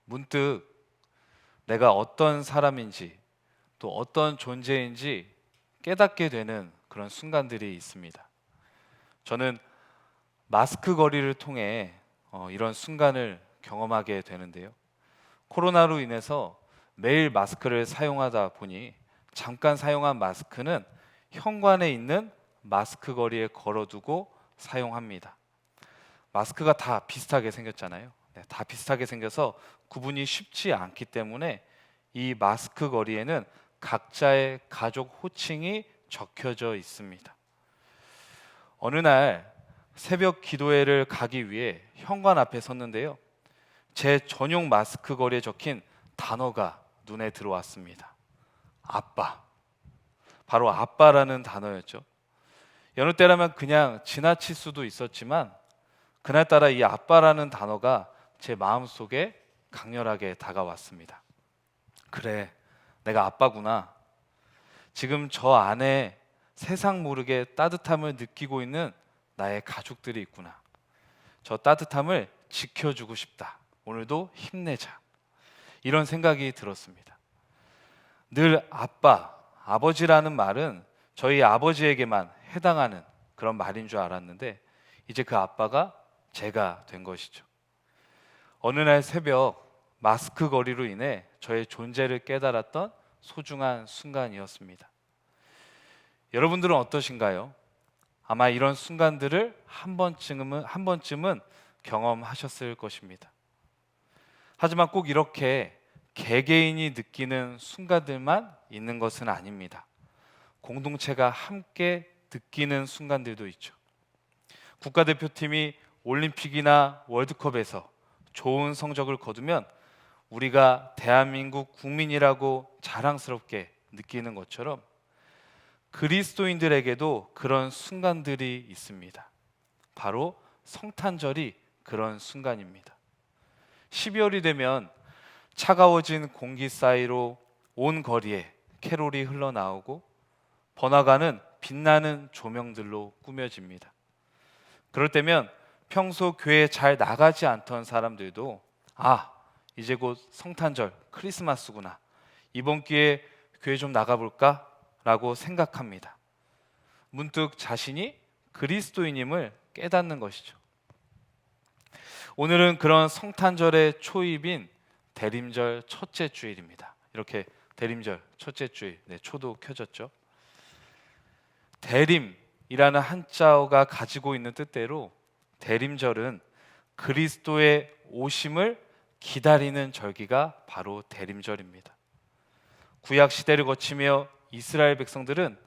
문득 내가 어떤 사람인지 또 어떤 존재인지 깨닫게 되는 그런 순간들이 있습니다. 저는 마스크 거리를 통해 이런 순간을 경험하게 되는데요. 코로나로 인해서 매일 마스크를 사용하다 보니 잠깐 사용한 마스크는 현관에 있는 마스크 거리에 걸어두고 사용합니다. 마스크가 다 비슷하게 생겼잖아요. 네, 다 비슷하게 생겨서 구분이 쉽지 않기 때문에 이 마스크 거리에는 각자의 가족 호칭이 적혀져 있습니다. 어느 날 새벽 기도회를 가기 위해 현관 앞에 섰는데요. 제 전용 마스크 거리에 적힌 단어가 눈에 들어왔습니다. 아빠. 바로 아빠라는 단어였죠. 여느 때라면 그냥 지나칠 수도 있었지만 그날따라 이 아빠라는 단어가 제 마음속에 강렬하게 다가왔습니다. 그래, 내가 아빠구나. 지금 저 안에 세상 모르게 따뜻함을 느끼고 있는 나의 가족들이 있구나. 저 따뜻함을 지켜주고 싶다. 오늘도 힘내자. 이런 생각이 들었습니다. 늘 아빠, 아버지라는 말은 저희 아버지에게만 해당하는 그런 말인 줄 알았는데 이제 그 아빠가 제가 된 것이죠. 어느 날 새벽 마스크 거리로 인해 저의 존재를 깨달았던 소중한 순간이었습니다. 여러분들은 어떠신가요? 아마 이런 순간들을 한 번쯤은 경험하셨을 것입니다. 하지만 꼭 이렇게 개개인이 느끼는 순간들만 있는 것은 아닙니다. 공동체가 함께 느끼는 순간들도 있죠. 국가대표팀이 올림픽이나 월드컵에서 좋은 성적을 거두면 우리가 대한민국 국민이라고 자랑스럽게 느끼는 것처럼 그리스도인들에게도 그런 순간들이 있습니다. 바로 성탄절이 그런 순간입니다. 12월이 되면 차가워진 공기 사이로 온 거리에 캐롤이 흘러나오고 번화가는 빛나는 조명들로 꾸며집니다. 그럴 때면 평소 교회 잘 나가지 않던 사람들도 이제 곧 성탄절, 크리스마스구나. 이번 기회에 교회 좀 나가볼까? 라고 생각합니다. 문득 자신이 그리스도인임을 깨닫는 것이죠. 오늘은 그런 성탄절의 초입인 대림절 첫째 주일입니다. 이렇게 대림절 첫째 주일, 초도 켜졌죠. 대림이라는 한자어가 가지고 있는 뜻대로 대림절은 그리스도의 오심을 기다리는 절기가 바로 대림절입니다. 구약 시대를 거치며 이스라엘 백성들은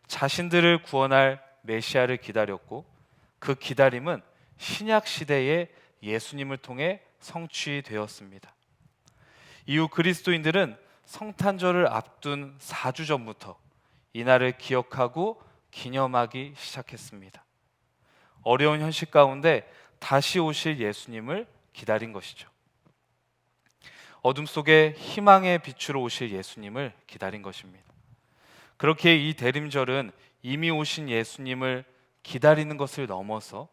자신들을 구원할 메시아를 기다렸고 그 기다림은 신약 시대의 예수님을 통해 성취되었습니다. 이후 그리스도인들은 성탄절을 앞둔 4주 전부터 이날을 기억하고 기념하기 시작했습니다. 어려운 현실 가운데 다시 오실 예수님을 기다린 것이죠. 어둠 속에 희망의 빛으로 오실 예수님을 기다린 것입니다. 그렇게 이 대림절은 이미 오신 예수님을 기다리는 것을 넘어서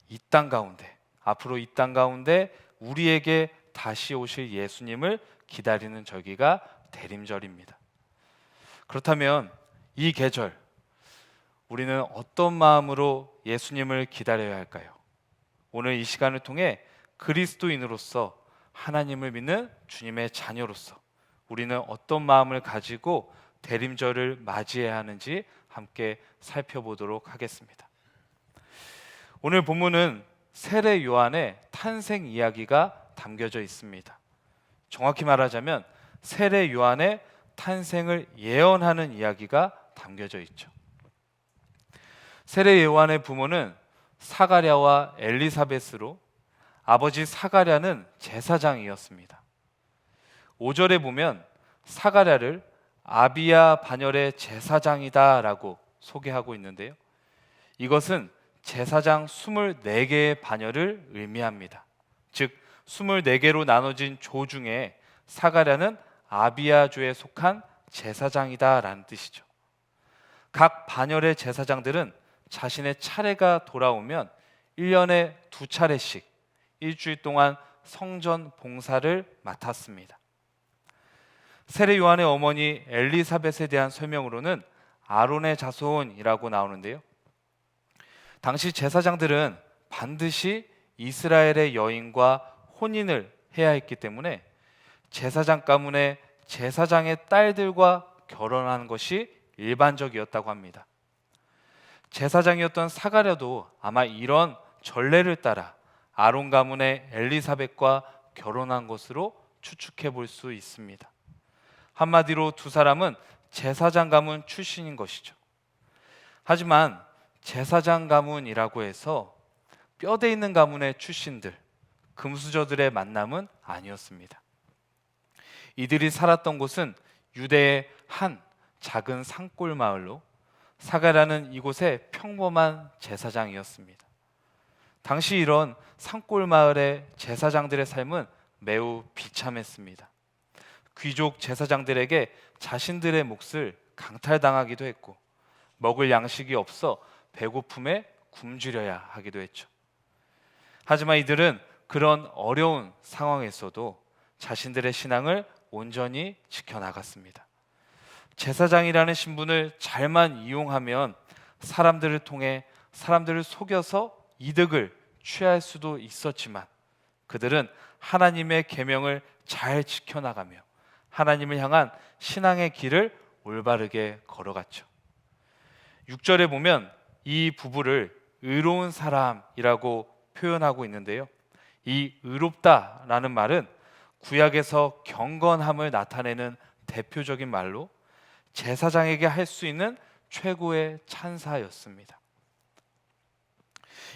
이 땅 가운데, 앞으로 이 땅 가운데 우리에게 다시 오실 예수님을 기다리는 절기가 대림절입니다. 그렇다면 이 계절 우리는 어떤 마음으로 예수님을 기다려야 할까요? 오늘 이 시간을 통해 그리스도인으로서 하나님을 믿는 주님의 자녀로서 우리는 어떤 마음을 가지고 대림절을 맞이해야 하는지 함께 살펴보도록 하겠습니다. 오늘 본문은 세례 요한의 탄생 이야기가 담겨져 있습니다. 정확히 말하자면 세례 요한의 탄생을 예언하는 이야기가 담겨져 있죠. 세례 요한의 부모는 사가랴와 엘리사벳으로 아버지 사가랴는 제사장이었습니다. 5절에 보면 사가랴를 아비야 반열의 제사장이다라고 소개하고 있는데요. 이것은 제사장 24개의 반열을 의미합니다. 즉 24개로 나눠진 조 중에 사가랴는 아비야조에 속한 제사장이다라는 뜻이죠. 각 반열의 제사장들은 자신의 차례가 돌아오면 1년에 2차례씩 일주일 동안 성전 봉사를 맡았습니다. 세례 요한의 어머니 엘리사벳에 대한 설명으로는 아론의 자손이라고 나오는데요. 당시 제사장들은 반드시 이스라엘의 여인과 혼인을 해야 했기 때문에 제사장 가문의 제사장의 딸들과 결혼하는 것이 일반적이었다고 합니다. 제사장이었던 사가랴도 아마 이런 전례를 따라 아론 가문의 엘리사벳과 결혼한 것으로 추측해 볼 수 있습니다. 한마디로 두 사람은 제사장 가문 출신인 것이죠. 하지만 제사장 가문이라고 해서 뼈대 있는 가문의 출신들, 금수저들의 만남은 아니었습니다. 이들이 살았던 곳은 유대의 한 작은 산골 마을로 사가랴는 이곳의 평범한 제사장이었습니다. 당시 이런 산골 마을의 제사장들의 삶은 매우 비참했습니다. 귀족 제사장들에게 자신들의 몫을 강탈당하기도 했고 먹을 양식이 없어 배고픔에 굶주려야 하기도 했죠. 하지만 이들은 그런 어려운 상황에서도 자신들의 신앙을 온전히 지켜나갔습니다. 제사장이라는 신분을 잘만 이용하면 사람들을 통해 사람들을 속여서 이득을 취할 수도 있었지만 그들은 하나님의 계명을 잘 지켜나가며 하나님을 향한 신앙의 길을 올바르게 걸어갔죠. 6절에 보면 이 부부를 의로운 사람이라고 표현하고 있는데요. 이 의롭다라는 말은 구약에서 경건함을 나타내는 대표적인 말로 제사장에게 할 수 있는 최고의 찬사였습니다.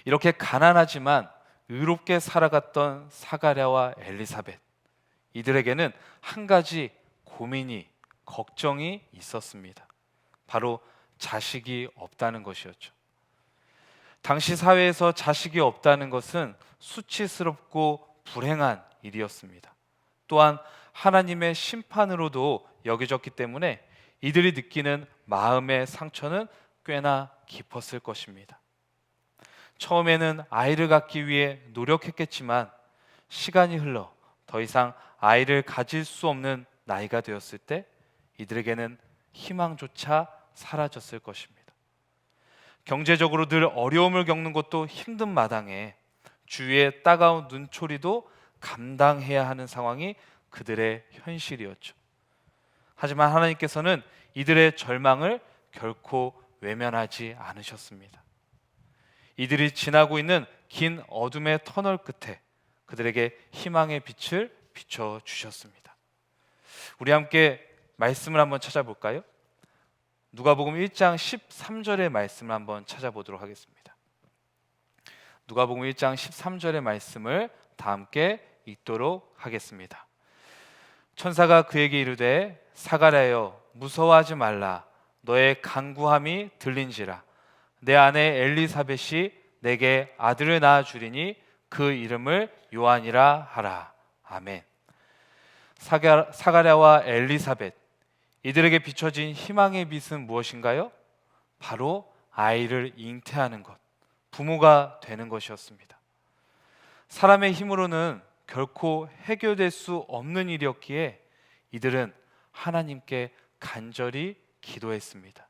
이렇게 가난하지만 의롭게 살아갔던 사가랴와 엘리사벳, 이들에게는 한 가지 고민이, 걱정이 있었습니다. 바로 자식이 없다는 것이었죠. 당시 사회에서 자식이 없다는 것은 수치스럽고 불행한 일이었습니다. 또한 하나님의 심판으로도 여겨졌기 때문에 이들이 느끼는 마음의 상처는 꽤나 깊었을 것입니다. 처음에는 아이를 갖기 위해 노력했겠지만 시간이 흘러 더 이상 아이를 가질 수 없는 나이가 되었을 때 이들에게는 희망조차 사라졌을 것입니다. 경제적으로 늘 어려움을 겪는 것도 힘든 마당에 주위의 따가운 눈초리도 감당해야 하는 상황이 그들의 현실이었죠. 하지만 하나님께서는 이들의 절망을 결코 외면하지 않으셨습니다. 이들이 지나고 있는 긴 어둠의 터널 끝에 그들에게 희망의 빛을 비춰주셨습니다. 우리 함께 말씀을 한번 찾아볼까요? 누가복음 1장 13절의 말씀을 한번 찾아보도록 하겠습니다. 누가복음 1장 13절의 말씀을 다 함께 읽도록 하겠습니다. 천사가 그에게 이르되 사가랴여 무서워하지 말라. 너의 간구함이 들린지라. 내 아내 엘리사벳이 내게 아들을 낳아 주리니 그 이름을 요한이라 하라. 아멘. 사가랴와 엘리사벳, 이들에게 비춰진 희망의 빛은 무엇인가요? 바로 아이를 잉태하는 것, 부모가 되는 것이었습니다. 사람의 힘으로는 결코 해결될 수 없는 일이었기에 이들은 하나님께 간절히 기도했습니다.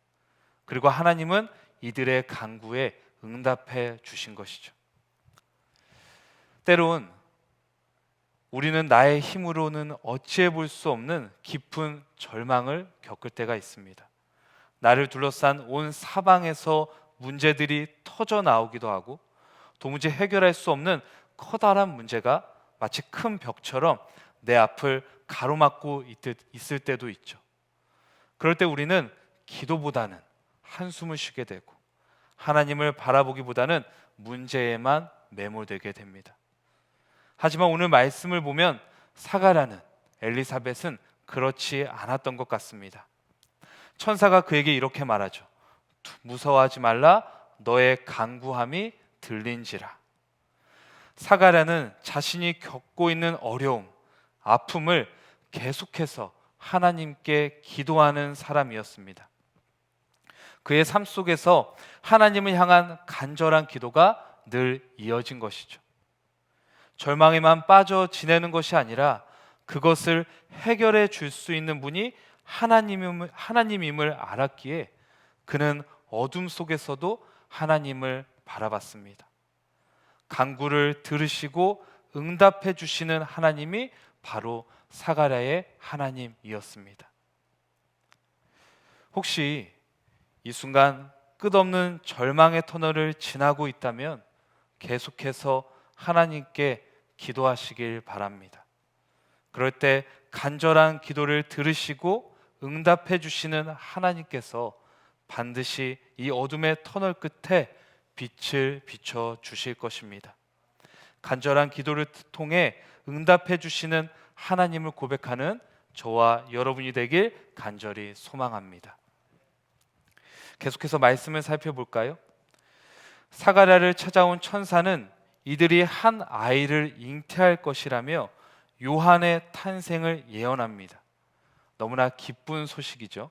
그리고 하나님은 이들의 간구에 응답해 주신 것이죠. 때론 우리는 나의 힘으로는 어찌해 볼 수 없는 깊은 절망을 겪을 때가 있습니다. 나를 둘러싼 온 사방에서 문제들이 터져 나오기도 하고 도무지 해결할 수 없는 커다란 문제가 마치 큰 벽처럼 내 앞을 가로막고 있을 때도 있죠. 그럴 때 우리는 기도보다는 한숨을 쉬게 되고 하나님을 바라보기보다는 문제에만 매몰되게 됩니다. 하지만 오늘 말씀을 보면 사가랴는, 엘리사벳은 그렇지 않았던 것 같습니다. 천사가 그에게 이렇게 말하죠. 무서워하지 말라. 너의 간구함이 들린지라. 사가랴는 자신이 겪고 있는 어려움, 아픔을 계속해서 하나님께 기도하는 사람이었습니다. 그의 삶 속에서 하나님을 향한 간절한 기도가 늘 이어진 것이죠. 절망에만 빠져 지내는 것이 아니라 그것을 해결해 줄 수 있는 분이 하나님임을 알았기에 그는 어둠 속에서도 하나님을 바라봤습니다. 간구를 들으시고 응답해 주시는 하나님이 바로 사가랴의 하나님이었습니다. 혹시 이 순간 끝없는 절망의 터널을 지나고 있다면 계속해서 하나님께 기도하시길 바랍니다. 그럴 때 간절한 기도를 들으시고 응답해 주시는 하나님께서 반드시 이 어둠의 터널 끝에 빛을 비춰 주실 것입니다. 간절한 기도를 통해 응답해 주시는 하나님을 고백하는 저와 여러분이 되길 간절히 소망합니다. 계속해서 말씀을 살펴볼까요? 사가랴를 찾아온 천사는 이들이 한 아이를 잉태할 것이라며 요한의 탄생을 예언합니다. 너무나 기쁜 소식이죠.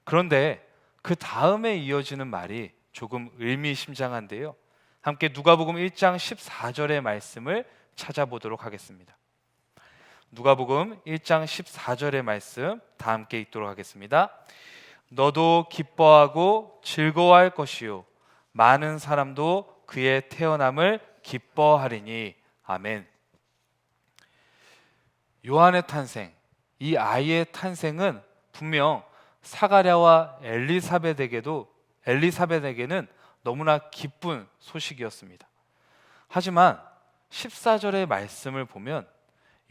그런데 그 다음에 이어지는 말이 조금 의미심장한데요. 함께 누가복음 1장 14절의 말씀을 찾아보도록 하겠습니다. 누가복음 1장 14절의 말씀 다 함께 읽도록 하겠습니다. 너도 기뻐하고 즐거워할 것이요 많은 사람도 그의 태어남을 기뻐하리니 아멘. 요한의 탄생, 이 아이의 탄생은 분명 사가랴와 엘리사벳에게는 너무나 기쁜 소식이었습니다. 하지만 14절의 말씀을 보면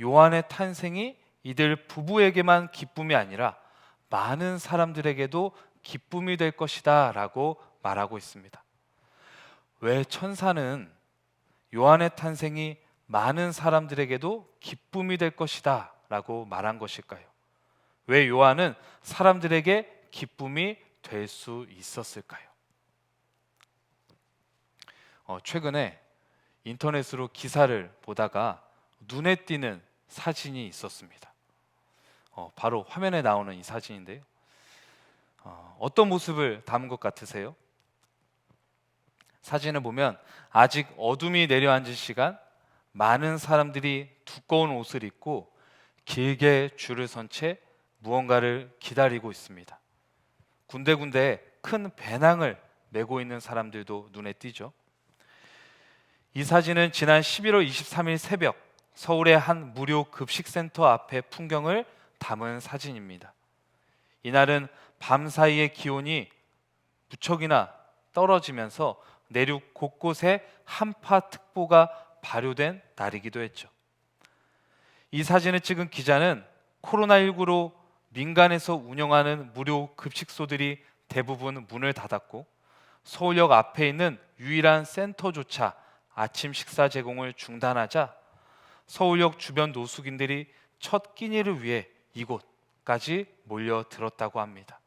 요한의 탄생이 이들 부부에게만 기쁨이 아니라 많은 사람들에게도 기쁨이 될 것이다 라고 말하고 있습니다. 왜 천사는 요한의 탄생이 많은 사람들에게도 기쁨이 될 것이다 라고 말한 것일까요? 왜 요한은 사람들에게 기쁨이 될 수 있었을까요? 최근에 인터넷으로 기사를 보다가 눈에 띄는 사진이 있었습니다. 바로 화면에 나오는 이 사진인데요. 어떤 모습을 담은 것 같으세요? 사진을 보면 아직 어둠이 내려앉을 시간, 많은 사람들이 두꺼운 옷을 입고 길게 줄을 선 채 무언가를 기다리고 있습니다. 군데군데 큰 배낭을 메고 있는 사람들도 눈에 띄죠. 이 사진은 지난 11월 23일 새벽 서울의 한 무료 급식센터 앞의 풍경을 담은 사진입니다. 이날은 밤사이에 기온이 무척이나 떨어지면서 내륙 곳곳에 한파특보가 발효된 날이기도 했죠. 이 사진을 찍은 기자는 코로나19로 민간에서 운영하는 무료 급식소들이 대부분 문을 닫았고 서울역 앞에 있는 유일한 센터조차 아침 식사 제공을 중단하자 서울역 주변 노숙인들이 첫 끼니를 위해 이곳까지 몰려들었다고 합니다.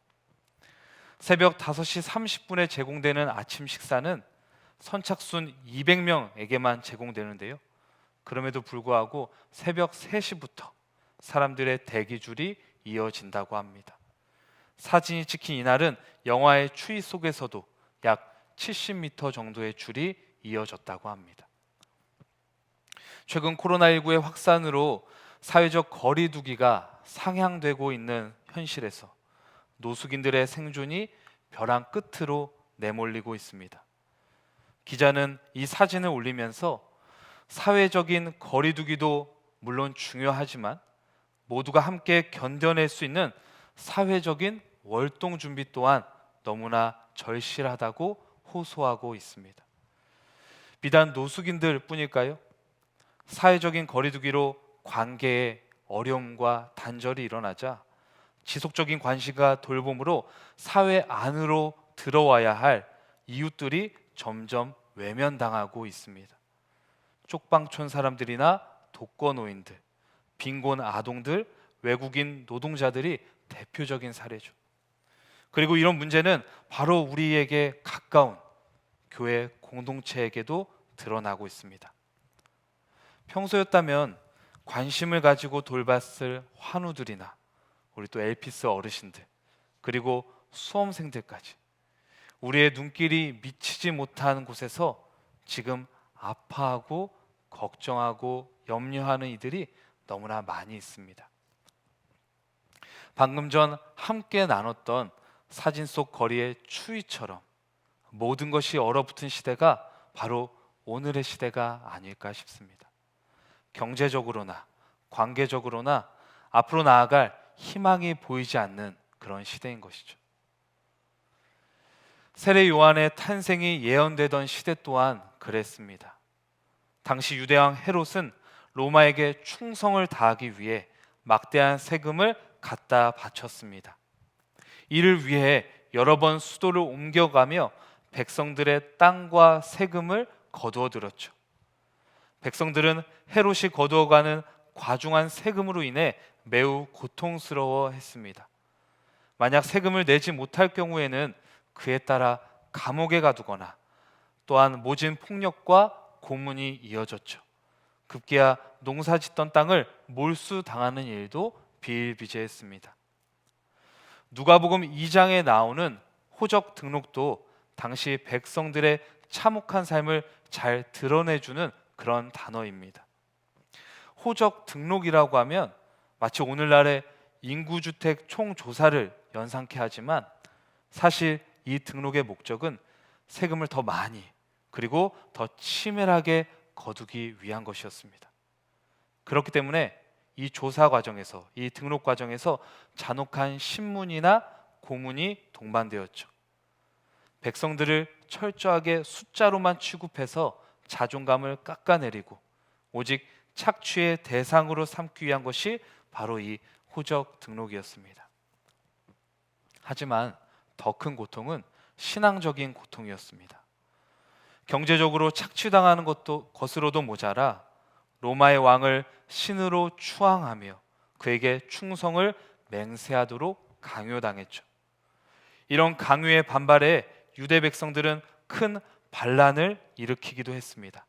새벽 5시 30분에 제공되는 아침 식사는 선착순 200명에게만 제공되는데요. 그럼에도 불구하고 새벽 3시부터 사람들의 대기줄이 이어진다고 합니다. 사진이 찍힌 이날은 영하의 추위 속에서도 약 70m 정도의 줄이 이어졌다고 합니다. 최근 코로나19의 확산으로 사회적 거리 두기가 상향되고 있는 현실에서 노숙인들의 생존이 벼랑 끝으로 내몰리고 있습니다. 기자는 이 사진을 올리면서 사회적인 거리 두기도 물론 중요하지만 모두가 함께 견뎌낼 수 있는 사회적인 월동 준비 또한 너무나 절실하다고 호소하고 있습니다. 비단 노숙인들 뿐일까요? 사회적인 거리두기로 관계에 어려움과 단절이 일어나자 지속적인 관심과 돌봄으로 사회 안으로 들어와야 할 이웃들이 점점 외면당하고 있습니다. 쪽방촌 사람들이나 독거노인들, 빈곤 아동들, 외국인 노동자들이 대표적인 사례죠. 그리고 이런 문제는 바로 우리에게 가까운 교회 공동체에게도 드러나고 있습니다. 평소였다면 관심을 가지고 돌봤을 환우들이나 우리 또 엘피스 어르신들 그리고 수험생들까지 우리의 눈길이 미치지 못하는 곳에서 지금 아파하고 걱정하고 염려하는 이들이 너무나 많이 있습니다. 방금 전 함께 나눴던 사진 속 거리의 추위처럼 모든 것이 얼어붙은 시대가 바로 오늘의 시대가 아닐까 싶습니다. 경제적으로나 관계적으로나 앞으로 나아갈 희망이 보이지 않는 그런 시대인 것이죠. 세례 요한의 탄생이 예언되던 시대 또한 그랬습니다. 당시 유대왕 헤롯은 로마에게 충성을 다하기 위해 막대한 세금을 갖다 바쳤습니다. 이를 위해 여러 번 수도를 옮겨가며 백성들의 땅과 세금을 거두어 들었죠. 백성들은 헤롯이 거두어가는 과중한 세금으로 인해 매우 고통스러워했습니다. 만약 세금을 내지 못할 경우에는 그에 따라 감옥에 가두거나 또한 모진 폭력과 고문이 이어졌죠. 급기야 농사짓던 땅을 몰수당하는 일도 비일비재했습니다. 누가복음 2장에 나오는 호적 등록도 당시 백성들의 참혹한 삶을 잘 드러내주는 그런 단어입니다. 호적 등록이라고 하면 마치 오늘날의 인구주택 총조사를 연상케 하지만 사실 이 등록의 목적은 세금을 더 많이 그리고 더 치밀하게 거두기 위한 것이었습니다. 그렇기 때문에 이 조사 과정에서, 이 등록 과정에서 잔혹한 신문이나 고문이 동반되었죠. 백성들을 철저하게 숫자로만 취급해서 자존감을 깎아내리고 오직 착취의 대상으로 삼기 위한 것이 바로 이 호적 등록이었습니다. 하지만 더 큰 고통은 신앙적인 고통이었습니다. 경제적으로 착취당하는 것으로도 모자라 로마의 왕을 신으로 추앙하며 그에게 충성을 맹세하도록 강요당했죠. 이런 강요에 반발해 유대 백성들은 큰 반란을 일으키기도 했습니다.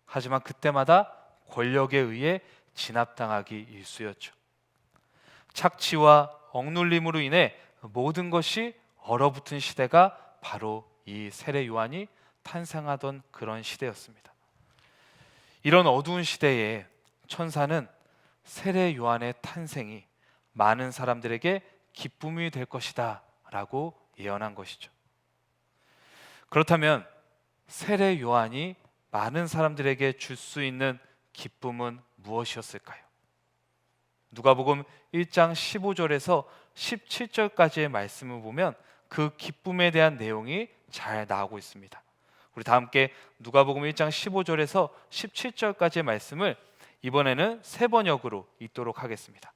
하지만 그때마다 권력에 의해 진압당하기 일쑤였죠. 착취와 억눌림으로 인해 모든 것이 얼어붙은 시대가 바로 이 세례 요한이 탄생하던 그런 시대였습니다. 이런 어두운 시대에 천사는 세례 요한의 탄생이 많은 사람들에게 기쁨이 될 것이다 라고 예언한 것이죠. 그렇다면 세례 요한이 많은 사람들에게 줄 수 있는 기쁨은 무엇이었을까요? 누가복음 1장 15절에서 17절까지의 말씀을 보면 그 기쁨에 대한 내용이 잘 나오고 있습니다. 우리 다 함께 누가복음 1장 15절에서 17절까지의 말씀을 이번에는 세 번역으로 읽도록 하겠습니다.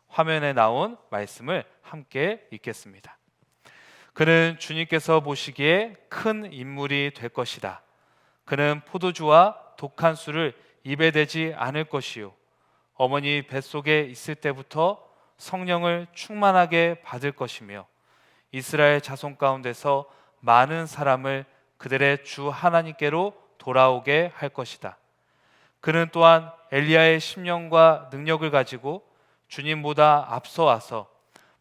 화면에 나온 말씀을 함께 읽겠습니다. 그는 주님께서 보시기에 큰 인물이 될 것이다. 그는 포도주와 독한 술을 입에 대지 않을 것이요 어머니 뱃속에 있을 때부터 성령을 충만하게 받을 것이며 이스라엘 자손 가운데서 많은 사람을 그들의 주 하나님께로 돌아오게 할 것이다. 그는 또한 엘리야의 심령과 능력을 가지고 주님보다 앞서 와서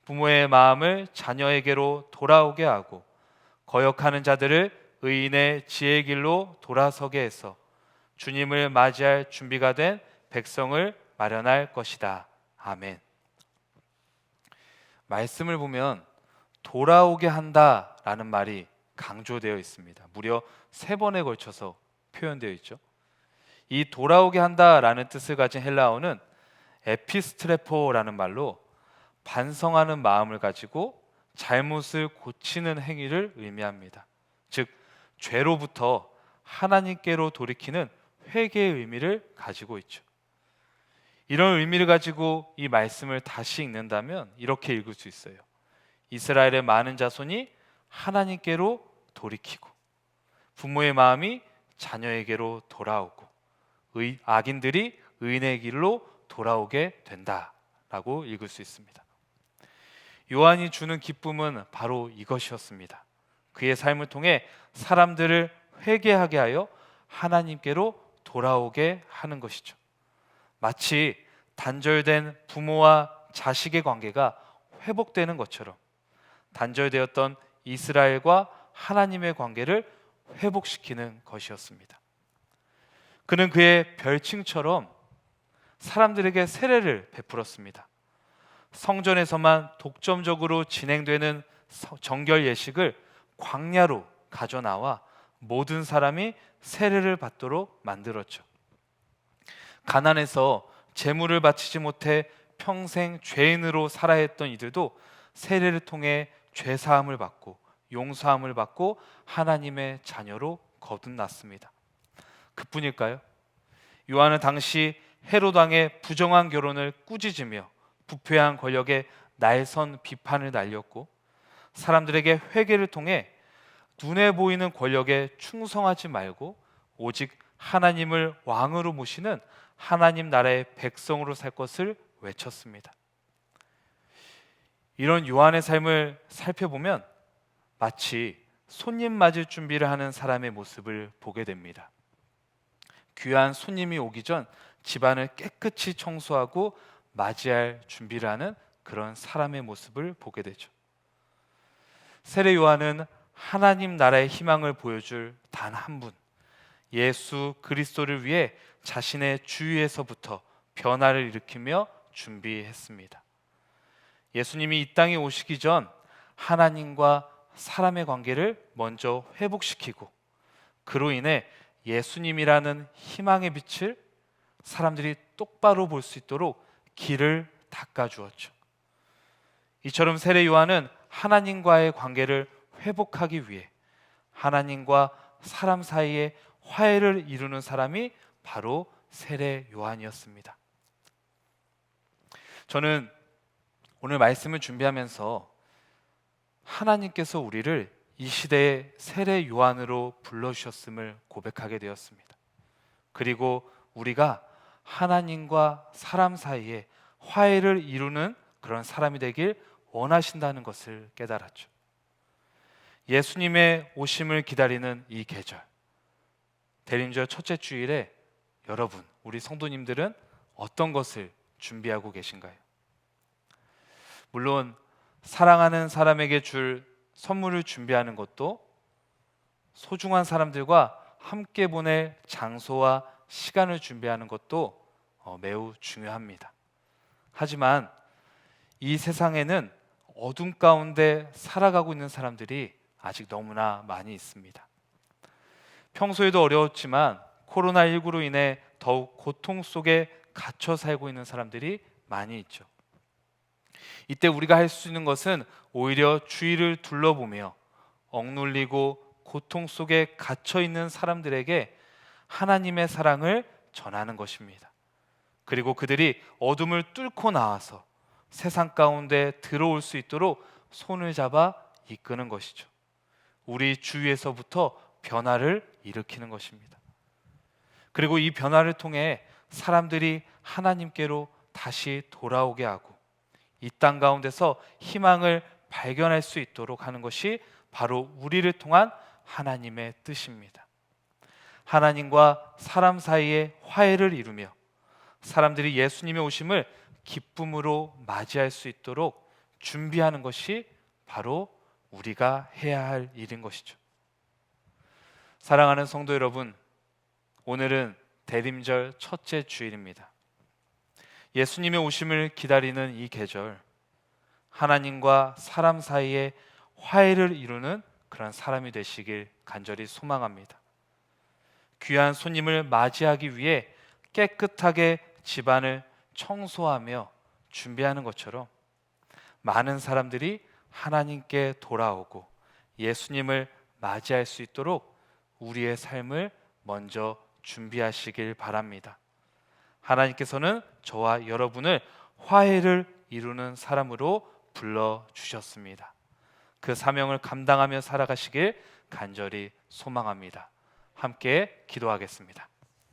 부모의 마음을 자녀에게로 돌아오게 하고 거역하는 자들을 의인의 지혜의 길로 돌아서게 해서 주님을 맞이할 준비가 된 백성을 마련할 것이다. 아멘. 말씀을 보면 돌아오게 한다라는 말이 강조되어 있습니다. 무려 3번에 걸쳐서 표현되어 있죠. 이 돌아오게 한다라는 뜻을 가진 헬라어는 에피스트레포라는 말로 반성하는 마음을 가지고 잘못을 고치는 행위를 의미합니다. 즉 죄로부터 하나님께로 돌이키는 회개의 의미를 가지고 있죠. 이런 의미를 가지고 이 말씀을 다시 읽는다면 이렇게 읽을 수 있어요. 이스라엘의 많은 자손이 하나님께로 돌이키고 부모의 마음이 자녀에게로 돌아오고 악인들이 의인의 길로 돌아오게 된다라고 읽을 수 있습니다. 요한이 주는 기쁨은 바로 이것이었습니다. 그의 삶을 통해 사람들을 회개하게 하여 하나님께로 돌아오게 하는 것이죠. 마치 단절된 부모와 자식의 관계가 회복되는 것처럼 단절되었던 이스라엘과 하나님의 관계를 회복시키는 것이었습니다. 그는 그의 별칭처럼 사람들에게 세례를 베풀었습니다. 성전에서만 독점적으로 진행되는 정결 예식을 광야로 가져나와 모든 사람이 세례를 받도록 만들었죠. 가난해서 제물을 바치지 못해 평생 죄인으로 살아야 했던 이들도 세례를 통해 죄사함을 받고 용서함을 받고 하나님의 자녀로 거듭났습니다. 그뿐일까요? 요한은 당시 헤롯 왕의 부정한 결혼을 꾸짖으며 부패한 권력에 날선 비판을 날렸고, 사람들에게 회개를 통해 눈에 보이는 권력에 충성하지 말고 오직 하나님을 왕으로 모시는 하나님 나라의 백성으로 살 것을 외쳤습니다. 이런 요한의 삶을 살펴보면 마치 손님 맞을 준비를 하는 사람의 모습을 보게 됩니다. 귀한 손님이 오기 전 집안을 깨끗이 청소하고 맞이할 준비를 하는 그런 사람의 모습을 보게 되죠. 세례 요한은 하나님 나라의 희망을 보여줄 단 한 분, 예수 그리스도를 위해 자신의 주위에서부터 변화를 일으키며 준비했습니다. 예수님이 이 땅에 오시기 전 하나님과 사람의 관계를 먼저 회복시키고, 그로 인해 예수님이라는 희망의 빛을 사람들이 똑바로 볼 수 있도록 길을 닦아주었죠. 이처럼 세례 요한은 하나님과의 관계를 회복하기 위해 하나님과 사람 사이에 화해를 이루는 사람이 바로 세례 요한이었습니다. 저는 오늘 말씀을 준비하면서 하나님께서 우리를 이 시대의 세례 요한으로 불러주셨음을 고백하게 되었습니다. 그리고 우리가 하나님과 사람 사이에 화해를 이루는 그런 사람이 되길 원하신다는 것을 깨달았죠. 예수님의 오심을 기다리는 이 계절, 대림절 첫째 주일에 여러분, 우리 성도님들은 어떤 것을 준비하고 계신가요? 물론 사랑하는 사람에게 줄 선물을 준비하는 것도, 소중한 사람들과 함께 보낼 장소와 시간을 준비하는 것도 매우 중요합니다. 하지만 이 세상에는 어둠 가운데 살아가고 있는 사람들이 아직 너무나 많이 있습니다. 평소에도 어려웠지만 코로나19로 인해 더욱 고통 속에 갇혀 살고 있는 사람들이 많이 있죠. 이때 우리가 할 수 있는 것은 오히려 주위를 둘러보며 억눌리고 고통 속에 갇혀 있는 사람들에게 하나님의 사랑을 전하는 것입니다. 그리고 그들이 어둠을 뚫고 나와서 세상 가운데 들어올 수 있도록 손을 잡아 이끄는 것이죠. 우리 주위에서부터 변화를 일으키는 것입니다. 그리고 이 변화를 통해 사람들이 하나님께로 다시 돌아오게 하고 이 땅 가운데서 희망을 발견할 수 있도록 하는 것이 바로 우리를 통한 하나님의 뜻입니다. 하나님과 사람 사이에 화해를 이루며 사람들이 예수님의 오심을 기쁨으로 맞이할 수 있도록 준비하는 것이 바로 우리가 해야 할 일인 것이죠. 사랑하는 성도 여러분, 오늘은 대림절 첫째 주일입니다. 예수님의 오심을 기다리는 이 계절, 하나님과 사람 사이에 화해를 이루는 그런 사람이 되시길 간절히 소망합니다. 귀한 손님을 맞이하기 위해 깨끗하게 집안을 청소하며 준비하는 것처럼 많은 사람들이 하나님께 돌아오고 예수님을 맞이할 수 있도록 우리의 삶을 먼저 준비하시길 바랍니다. 하나님께서는 저와 여러분을 화해를 이루는 사람으로 불러주셨습니다. 그 사명을 감당하며 살아가시길 간절히 소망합니다. 함께 기도하겠습니다.